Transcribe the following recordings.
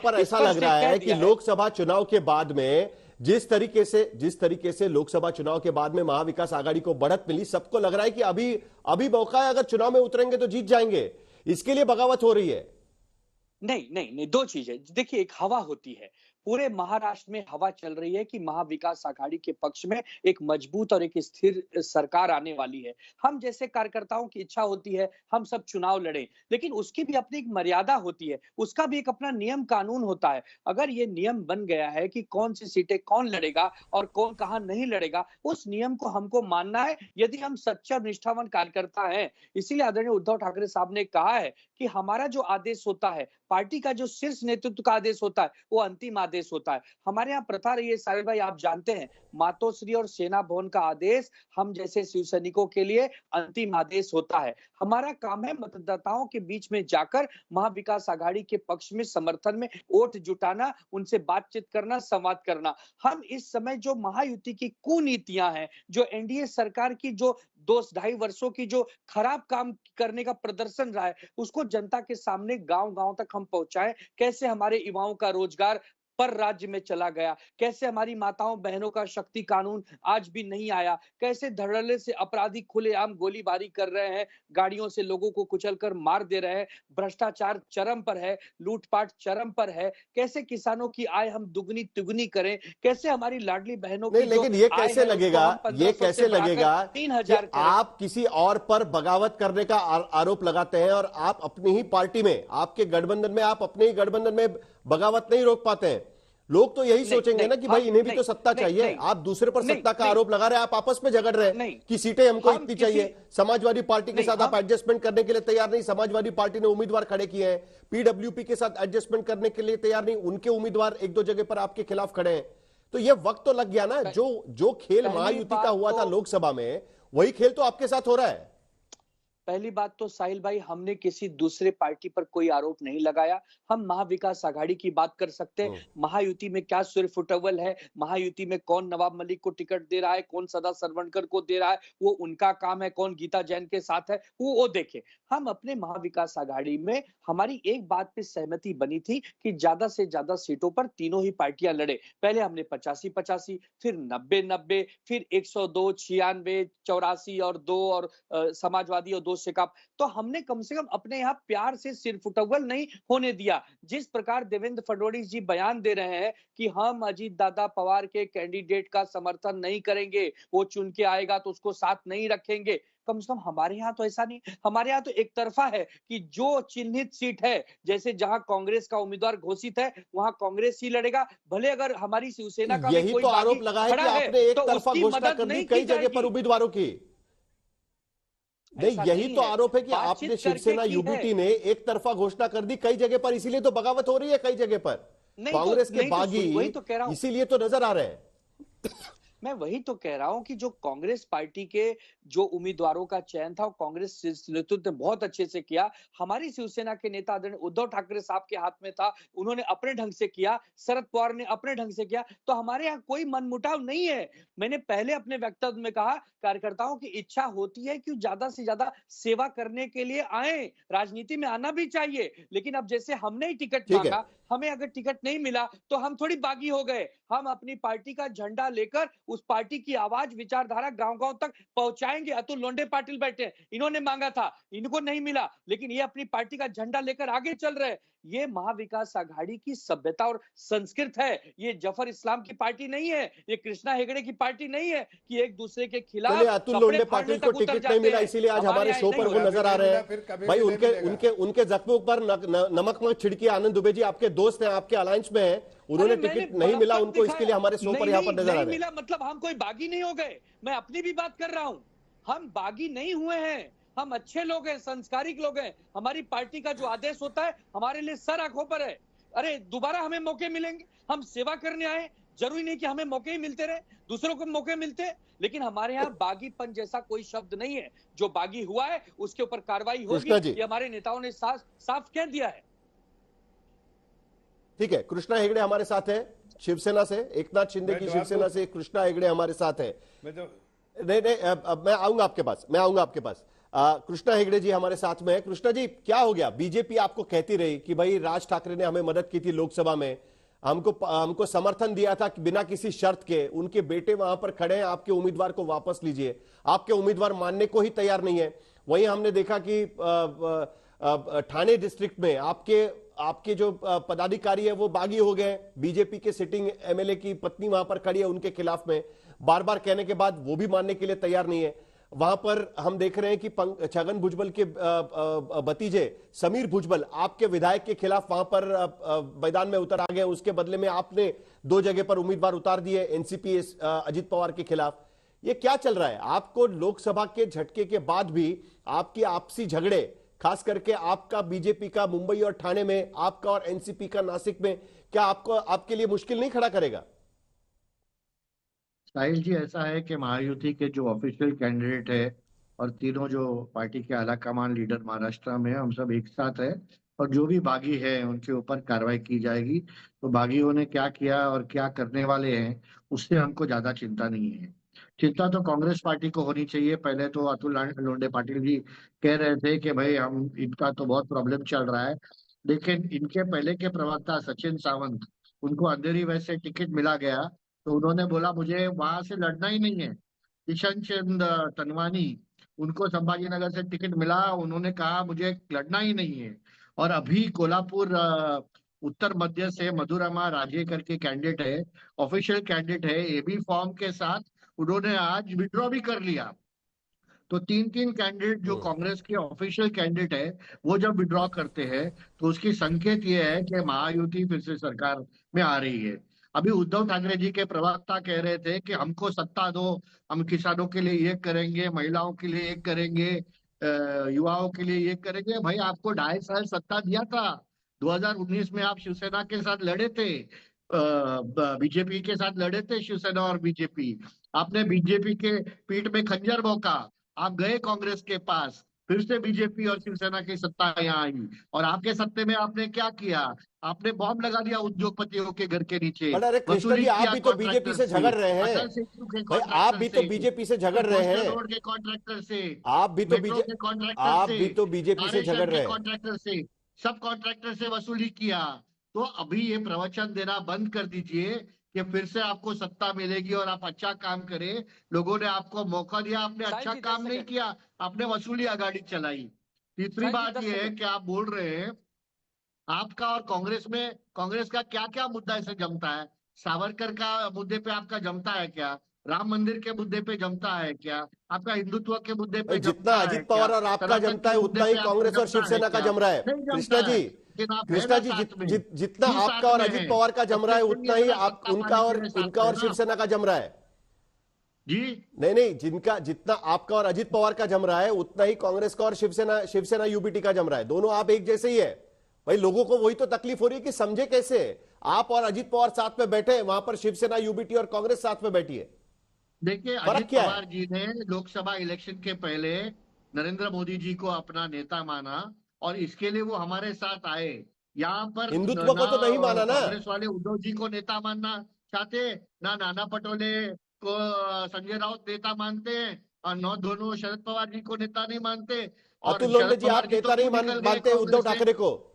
पर ऐसा लग रहा है कि लोकसभा चुनाव के बाद में जिस तरीके से लोकसभा चुनाव के बाद में महाविकास आघाड़ी को बढ़त मिली, सबको लग रहा है कि अभी मौका है, अगर चुनाव में उतरेंगे तो जीत जाएंगे। इसके लिए बगावत हो रही है। नहीं नहीं नहीं, दो चीजें देखिए, एक हवा होती है, पूरे महाराष्ट्र में हवा चल रही है कि महाविकास आघाड़ी के पक्ष में एक मजबूत और एक स्थिर सरकार आने वाली है। हम जैसे कार्यकर्ताओं की इच्छा होती है हम सब चुनाव लड़ें, लेकिन उसकी भी अपनी एक मर्यादा होती है, उसका भी एक अपना नियम कानून होता है। अगर ये नियम बन गया है कि कौन सी सीटें कौन लड़ेगा और कौन कहां नहीं लड़ेगा, उस नियम को हमको मानना है यदि हम सच्चे और निष्ठावान कार्यकर्ता हैं। इसीलिए आदरणीय उद्धव ठाकरे साहब ने कहा है कि हमारा जो आदेश होता है, पार्टी का जो शीर्ष नेतृत्व का आदेश होता है, वो अंतिम आदेश होता है। हमारे यहाँ प्रथा रही है साहिल भाई, आप जानते हैं, मातोश्री और सेना भवन का आदेश हम जैसे शिव सैनिकों के लिए अंतिम आदेश होता है। हमारा काम है मतदाताओं के बीच में जाकर महाविकास आघाड़ी के पक्ष में समर्थन में वोट जुटाना, उनसे बातचीत करना, संवाद करना। हम इस समय जो महायुति की कुनीतियां हैं, जो एनडीए सरकार की जो 2-2.5 वर्षों की जो खराब काम करने का प्रदर्शन रहा है, उसको जनता के सामने गांव-गांव तक हम पहुंचाएं। कैसे हमारे युवाओं का रोजगार पर राज्य में चला गया, कैसे हमारी माताओं बहनों का शक्ति कानून आज भी नहीं आया, कैसे धड़ल्ले से अपराधी खुलेआम गोलीबारी कर रहे हैं, गाड़ियों से लोगों को कुचलकर मार दे रहे हैं, भ्रष्टाचार चरम पर है, लूटपाट चरम पर है, कैसे किसानों की आय हम दुगनी तिगुनी करें, कैसे हमारी लाडली बहनों की लेकिन ये कैसे लगेगा, ये कैसे लगेगा 3000 आप किसी और पर बगावत करने का आरोप लगाते हैं और आप अपनी ही पार्टी में, आपके गठबंधन में, आप अपने ही गठबंधन में बगावत नहीं रोक पाते हैं। लोग तो यही सोचेंगे ना कि भाई इन्हें भी तो सत्ता चाहिए। आप दूसरे पर सत्ता का आरोप लगा रहे हैं, आप आपस में झगड़ रहे हैं कि सीटें हमको इतनी चाहिए। समाजवादी पार्टी के साथ आप एडजस्टमेंट करने के लिए तैयार नहीं। समाजवादी पार्टी ने उम्मीदवार खड़े किए हैं, पीडब्ल्यूपी के साथ एडजस्टमेंट करने के लिए तैयार नहीं, उनके उम्मीदवार 1-2 जगह पर आपके खिलाफ खड़े हैं। तो ये वक्त तो लग गया ना, जो खेल महायुति का हुआ था लोकसभा में, वही खेल तो आपके साथ हो रहा है। पहली बात तो साहिल भाई, हमने किसी दूसरे पार्टी पर कोई आरोप नहीं लगाया। हम महाविकास आघाड़ी की बात कर सकते हैं। महायुति में क्या सुरफुटवल है, महायुति में कौन नवाब मलिक को टिकट दे रहा है, कौन सदा सरवणकर को दे रहा है, वो उनका काम है। कौन गीता जैन के साथ है, वो देखे। हम अपने महाविकास आघाड़ी में हमारी एक बात पे सहमति बनी थी कि ज्यादा से ज्यादा सीटों पर तीनों ही पार्टियां लड़े। पहले हमने 85-85, फिर 90-90, फिर 102, 96, 84 और 2 और समाजवादी और 2 शेकाप। तो हमने कम से कम अपने यहाँ प्यार से सिरफुटवल नहीं होने दिया। जिस प्रकार देवेंद्र फडणवीस जी बयान दे रहे हैं कि हम अजीत दादा पवार के कैंडिडेट का समर्थन नहीं करेंगे, वो चुन के आएगा तो उसको साथ नहीं रखेंगे, कम से कम हमारे यहाँ तो ऐसा नहीं। हमारे यहाँ तो एक तरफा है कि जो चिन्हित सीट है, जैसे जहां कांग्रेस का उम्मीदवार घोषित है वहां कांग्रेस ही लड़ेगा। भले अगर हमारी शिवसेना का यही तो आरोप लगा है कि आपने एक तरफा घोषणा कर दी कई जगह पर उम्मीदवारों की। नहीं, यही तो आरोप है कि आपने शिवसेना यूबीटी ने एक तरफा घोषणा कर दी कई जगह पर, इसीलिए तो बगावत हो रही है कई जगह पर। कांग्रेस के बागी इसीलिए तो नजर आ रहे हैं। मैं वही तो कह रहा हूं कि जो कांग्रेस पार्टी के जो उम्मीदवारों का चयन था, वो कांग्रेस नेतृत्व ने बहुत अच्छे से किया। हमारी शिवसेना के नेता आदरणीय उद्धव ठाकरे साहब के हाथ में था, उन्होंने अपने ढंग से किया, शरद पवार ने अपने ढंग से किया। तो हमारे यहाँ कोई मनमुटाव नहीं है। मैंने पहले अपने वक्तव्य में कहा, कार्यकर्ताओं की इच्छा होती है कि ज्यादा से ज्यादा सेवा करने के लिए आए, राजनीति में आना भी चाहिए। लेकिन अब जैसे हमने ही टिकट मांगा, हमें अगर टिकट नहीं मिला तो हम थोड़ी बागी हो गए। हम अपनी पार्टी का झंडा लेकर उस पार्टी की आवाज, विचारधारा गांव-गांव तक पहुंचाएंगे। अतुल लोंढे पाटिल बैठे, इन्होंने मांगा था, इनको नहीं मिला, लेकिन ये अपनी पार्टी का झंडा लेकर आगे चल रहे। ये महाविकास आघाड़ी की सभ्यता और संस्कृत है। ये जफर इस्लाम की पार्टी नहीं है, ये कृष्णा हेगड़े की पार्टी नहीं है कि एक दूसरे के खिलाफ। अतुल लोंढे पाटिल को टिकट नहीं मिला, इसीलिए आज हमारे शो पर वो नजर आ रहे हैं। भाई उनके जख्मों पर नमक मत छिड़की। आनंद दुबे जी आपके दोस्त हैं, आपके अलायंस में हैं, उन्होंने टिकट नहीं मिला उनको, इसके लिए हमारे शो पर यहाँ पर नजर आ रहे हैं। मतलब हम कोई बागी नहीं हो गए। मैं अपनी भी बात कर रहा हूं, हम बागी नहीं हुए हैं। हम अच्छे लोग हैं, संस्कारिक लोग हैं। हमारी पार्टी का जो आदेश होता है हमारे लिए सर आंखों पर है। अरे दोबारा हमें मौके मिलेंगे, हम सेवा करने आए। जरूरी नहीं कि हमें मौके ही मिलते रहे, दूसरों को मौके मिलते हैं। लेकिन हमारे यहाँ बागीपन जैसा कोई शब्द नहीं है। जो बागी हुआ है उसके ऊपर कार्रवाई होगी, ये हमारे नेताओं ने साफ कह दिया है। ठीक है, कृष्णा हेगड़े हमारे साथ है शिवसेना से, एकनाथ शिंदे की शिवसेना से कृष्णा हेगड़े हमारे साथ है। नहीं, मैं आऊंगा आपके पास, कृष्णा हेगड़े जी हमारे साथ में है। कृष्णा जी, क्या हो गया? बीजेपी आपको कहती रही कि भाई राज ठाकरे ने हमें मदद की थी लोकसभा में, हमको समर्थन दिया था कि बिना किसी शर्त के, उनके बेटे वहां पर खड़े हैं, आपके उम्मीदवार को वापस लीजिए। आपके उम्मीदवार मानने को ही तैयार नहीं है। वहीं हमने देखा कि ठाणे डिस्ट्रिक्ट में आपके जो पदाधिकारी है वो बागी हो गए। बीजेपी के सिटिंग एमएलए की पत्नी वहां पर खड़ी है उनके खिलाफ में, बार बार कहने के बाद वो भी मानने के लिए तैयार नहीं है। वहां पर हम देख रहे हैं कि छगन भुजबल के भतीजे समीर भुजबल आपके विधायक के खिलाफ वहां पर मैदान में उतर आ गए। उसके बदले में आपने 2 जगह पर उम्मीदवार उतार दिए एनसीपी अजित पवार के खिलाफ। ये क्या चल रहा है? आपको लोकसभा के झटके के बाद भी आपकी आपसी झगड़े, खास करके आपका बीजेपी का मुंबई और ठाणे में, आपका और एनसीपी का नासिक में, क्या आपके लिए मुश्किल नहीं खड़ा करेगा? साहिल जी, ऐसा है कि महायुति के जो ऑफिशियल कैंडिडेट है और तीनों जो पार्टी के आला कमान लीडर महाराष्ट्र में हम सब एक साथ है, और जो भी बागी है उनके ऊपर कार्रवाई की जाएगी। तो बागियों ने क्या किया और क्या करने वाले हैं उससे हमको ज्यादा चिंता नहीं है। चिंता तो कांग्रेस पार्टी को होनी चाहिए। पहले तो अतुल लोंडे पाटिल जी कह रहे थे कि भाई हम इनका तो बहुत प्रॉब्लम चल रहा है, लेकिन इनके पहले के प्रवक्ता सचिन सावंत, उनको अंधेरी वैसे टिकट मिला गया तो उन्होंने बोला मुझे वहां से लड़ना ही नहीं है। किशन चंद तनवानी, उनको संभाजी नगर से टिकट मिला, उन्होंने कहा मुझे लड़ना ही नहीं है। और अभी कोल्हापुर उत्तर मध्य से मधुरमा राजे करके कैंडिडेट है, ऑफिशियल कैंडिडेट है, एबी फॉर्म के साथ उन्होंने आज विड्रॉ भी कर लिया। तो 3 कैंडिडेट जो कांग्रेस के ऑफिशियल कैंडिडेट है वो जब विड्रॉ करते हैं तो उसकी संकेत ये है कि महायुति फिर से सरकार में आ रही है। अभी उद्धव ठाकरे जी के प्रवक्ता कह रहे थे कि हमको सत्ता दो, हम किसानों के लिए ये करेंगे, महिलाओं के लिए ये करेंगे, युवाओं के लिए ये करेंगे। भाई आपको 2.5 साल सत्ता दिया था। 2019 में आप शिवसेना के साथ लड़े थे, बीजेपी के साथ लड़े थे, शिवसेना और बीजेपी। आपने बीजेपी के पीठ में खंजर भोंका, आप गए कांग्रेस के पास, फिर से बीजेपी और शिवसेना की सत्ता यहाँ आई, और आपके सत्ते में आपने क्या किया? आपने बॉम्ब लगा दिया उद्योगपतियों के घर के नीचे, अरे कृष्ण जी, आप भी तो बीजेपी से झगड़ रहे हैं भाई, आप भी तो बीजेपी से झगड़ रहे हैं, रोड के कॉन्ट्रैक्टर से, आप भी तो बीजेपी से झगड़ रहे हैं, कॉन्ट्रैक्टर से, सब कॉन्ट्रैक्टर से वसूली किया। तो अभी ये प्रवचन देना बंद कर दीजिए कि फिर से आपको सत्ता मिलेगी और आप अच्छा काम करें। लोगों ने आपको मौका दिया, आपने अच्छा काम नहीं किया, आपने वसूली आगाड़ी चलाई। तीसरी बात यह है कि आप बोल रहे हैं आपका और कांग्रेस का क्या क्या मुद्दा इसे जमता है? सावरकर का मुद्दे पे आपका जमता है क्या? राम मंदिर के मुद्दे पे जमता है क्या? आपका हिंदुत्व के मुद्दे पे जितना अजित पवार और आपका जमता है उतना ही कांग्रेस और शिवसेना का जम रहा है। कृष्णा जी, जितना आपका और अजित पवार का जम रहा है उतना ही आप उनका और शिवसेना का जम रहा है जी। नहीं, जितना आपका और अजित पवार का जम रहा है उतना ही कांग्रेस का और शिवसेना यूबीटी का जम रहा है। दोनों आप एक जैसे ही है भाई। लोगों को वही तो तकलीफ हो रही है कि समझे कैसे। आप और अजित पवार साथ में बैठे, वहां पर शिवसेना यूबीटी और कांग्रेस साथ में बैठी है। देखिए, अजित पवार जी ने लोकसभा इलेक्शन के पहले नरेंद्र मोदी जी को अपना नेता माना और इसके लिए वो हमारे साथ आए। यहाँ पर हिंदुत्व को तो नहीं माना ना। कांग्रेस वाले उद्धव जी को नेता मानना चाहते, ना नाना पटोले को संजय राउत नेता मानते हैं, और न दोनों शरद पवार जी को नेता नहीं मानते। और अतुल लोंढे जी, आप नेता नहीं मानते उद्धव ठाकरे को?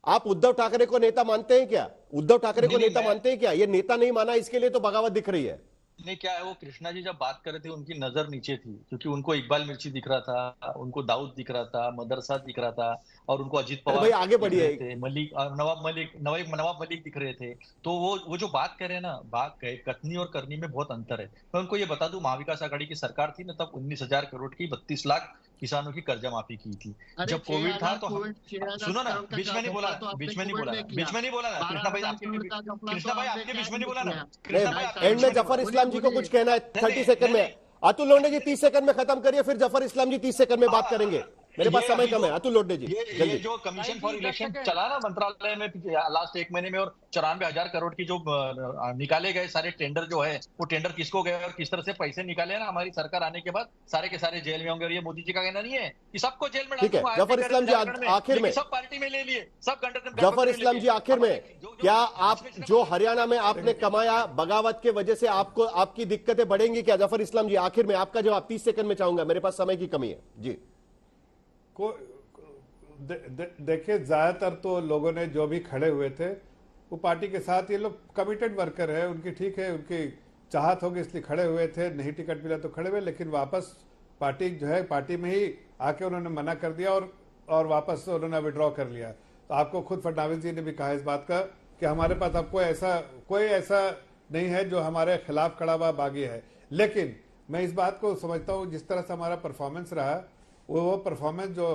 आप उद्धव ठाकरे को नेता मानते हैं क्या? उद्धव ठाकरे को नेता मानते हैं क्या? ये नेता नहीं माना, इसके लिए तो बगावत दिख रही है। नहीं, क्या है वो कृष्णा जी जब बात कर रहे थे उनकी नजर नीचे थी, क्योंकि उनको इकबाल मिर्ची दिख रहा था, उनको दाऊद दिख रहा था, मदरसा दिख रहा था, और उनको अजित पवार भाई आगे बढ़िए थे, नवाब मलिक दिख रहे थे। तो वो जो बात कर रहे हैं ना, बात कथनी और करनी में बहुत अंतर है। मैं उनको ये बता दूं, महाविकास आघाड़ी की सरकार थी ना, तब 19,000 करोड़ की 32 लाख किसानों की कर्जा माफी की थी। जब कोविड था तो सुनो ना, बीच में नहीं बोला ना कृष्णा भाई, आपके बीच में नहीं बोला ना। एंड में जफर इस्लाम जी को कुछ कहना है 30 सेकंड में। अतुल लोंढे जी 30 सेकंड में खत्म करिए, फिर जफर इस्लाम जी 30 सेकंड में बात करेंगे। मेरे पास समय कम है। अतुल लोंढे जी, ये जो कमीशन फॉर इलेक्शन चला ना मंत्रालय में लास्ट 1 महीने में, और 94,000 करोड़ की जो निकाले गए सारे टेंडर जो है, वो टेंडर किसको गए और किस तरह से पैसे निकाले ना, हमारी सरकार आने के बाद सारे के सारे जेल में होंगे। और ये मोदी जी का कहना नहीं है कि सबको जेल में। ठीक है, जफर इस्लाम जी आखिर में, सब पार्टी में ले लिए, सब जफर इस्लाम जी आखिर में, क्या आप जो हरियाणा में आपने कमाया बगावत के वजह से आपको आपकी दिक्कतें बढ़ेंगी क्या? जफर इस्लाम जी आखिर में आपका जवाब 30 सेकंड में चाहूंगा, मेरे पास समय की कमी है जी। देखिए, ज्यादातर तो लोगों ने जो भी खड़े हुए थे वो पार्टी के साथ, ये लोग कमिटेड वर्कर है, उनकी ठीक है, उनकी चाहत होगी इसलिए खड़े हुए थे, नहीं टिकट मिला तो खड़े हुए, लेकिन वापस पार्टी जो है पार्टी में ही आके उन्होंने मना कर दिया और वापस उन्होंने विड्रॉ कर लिया। तो आपको खुद फडणवीस जी ने भी कहा इस बात का कि हमारे पास अब कोई ऐसा नहीं है जो हमारे खिलाफ खड़ा हुआ बागी है। लेकिन मैं इस बात को समझता हूँ, जिस तरह से हमारा परफॉर्मेंस रहा वो परफॉर्मेंस जो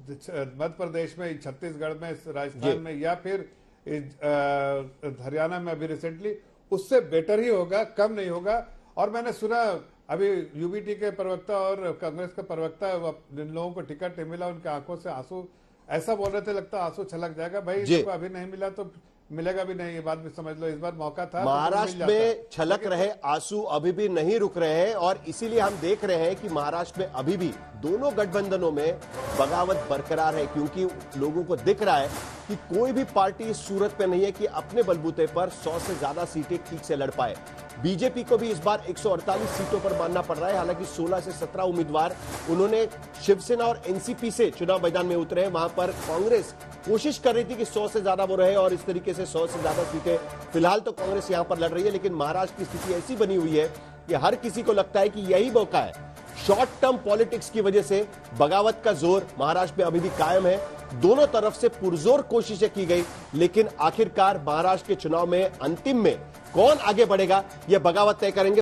मध्य प्रदेश में, छत्तीसगढ़ में, राजस्थान में या फिर हरियाणा में अभी रिसेंटली, उससे बेटर ही होगा, कम नहीं होगा। और मैंने सुना अभी यूबीटी के प्रवक्ता और कांग्रेस के प्रवक्ता, जिन लोगों को टिकट नहीं मिला उनके आंखों से आंसू ऐसा बोल रहे थे, लगता आंसू छलक जाएगा। भाई इसको अभी नहीं मिला तो मिलेगा भी नहीं, ये बात भी समझ लो। इस बार मौका था, महाराष्ट्र में छलक रहे आंसू अभी भी नहीं रुक रहे हैं और इसीलिए हम देख रहे हैं कि महाराष्ट्र में अभी भी दोनों गठबंधनों में बगावत बरकरार है, क्योंकि लोगों को दिख रहा है कि कोई भी पार्टी इस सूरत पे नहीं है कि अपने बलबूते पर 100 से ज्यादा सीटें ठीक से लड़ पाए। बीजेपी को भी इस बार 148 सीटों पर मानना पड़ रहा है, हालांकि 16 से 17 उम्मीदवार उन्होंने शिवसेना और एनसीपी से चुनाव मैदान में उतरे हैं। वहां पर कांग्रेस कोशिश कर रही थी कि 100 से ज्यादा वो रहे और इस तरीके से 100 से ज्यादा सीटें फिलहाल तो कांग्रेस यहां पर लड़ रही है। लेकिन महाराष्ट्र की स्थिति ऐसी बनी हुई है कि हर किसी को लगता है कि यही मौका है। शॉर्ट टर्म पॉलिटिक्स की वजह से बगावत का जोर महाराष्ट्र में अभी भी कायम है। दोनों तरफ से पुरजोर कोशिशें की गई, लेकिन आखिरकार महाराष्ट्र के चुनाव में अंतिम में कौन आगे बढ़ेगा यह बगावत तय करेंगे।